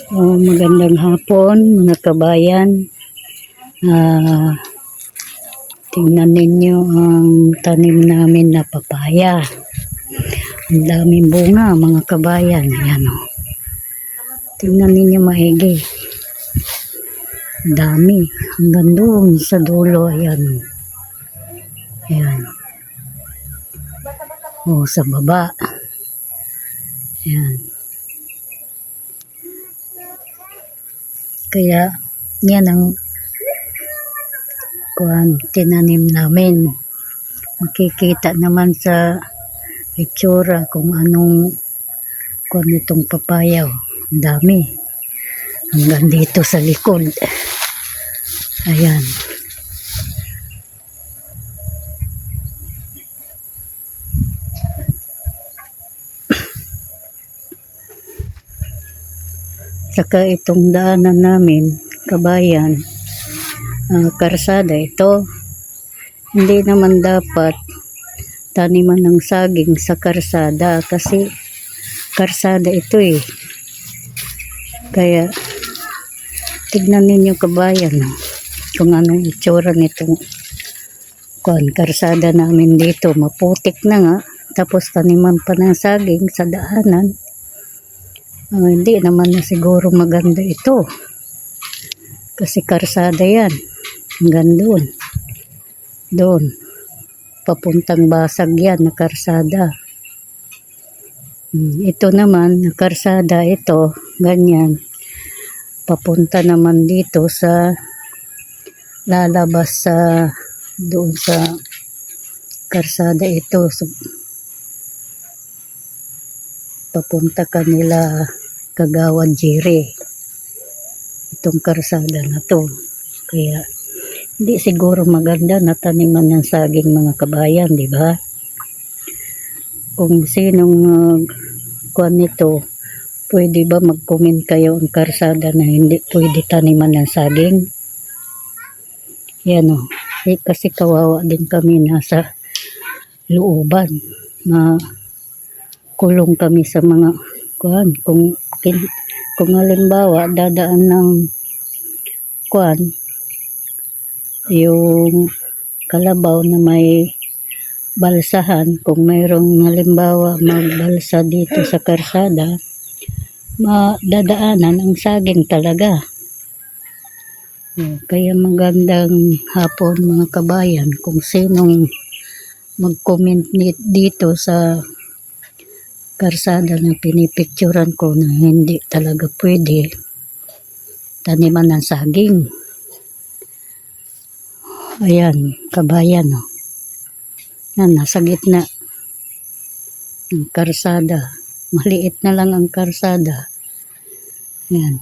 Magandang hapon mga kabayan. Tingnan ninyo ang tanim namin na papaya. Ang daming bunga mga kabayan. Ayan o. Tingnan ninyo maigi. Dami. Hanggang doon sa dulo. Ayan o. Ayan. O sa baba. Ayan. Kaya yan ang tinanim namin. Makikita naman sa itsura kung anong itong papaya. Ang dami. Hanggang dito sa likod. Ayan. Saka itong daanan namin, kabayan, karsada ito. Hindi naman dapat taniman ng saging sa karsada kasi karsada ito eh. Kaya tignan ninyo kabayan kung anong itsura nitong karsada namin dito. Maputik na nga, tapos taniman pa ng saging sa daanan. Hindi naman na siguro maganda ito. Kasi karsada yan. Hanggang doon. Doon. Papuntang basag yan na karsada. Ito naman, na karsada ito. Ganyan. Papunta naman dito sa lalabas sa doon sa karsada ito. So, papunta kanila Kagawad Jiri. Itong karsada na to. Kaya hindi siguro maganda na taniman ng saging mga kabayan, di ba? Kung sinong nito, pwede ba mag-comment kayo ang karsada na hindi pwede taniman ng saging? Yan o. Kasi kawawa din kami nasa looban na kulong kami sa mga kung halimbawa dadaan ng yung kalabaw na may balsahan, kung mayroong halimbawa magbalsa dito sa karsada, madadaanan ang saging talaga. Kaya magandang hapon mga kabayan, kung sinong mag-comment dito sa karsada na pinipicturan ko na hindi talaga pwede taniman ng saging. Ayan, kabayan o. Yan, nasa gitna ng karsada. Maliit na lang ang karsada. Ayan.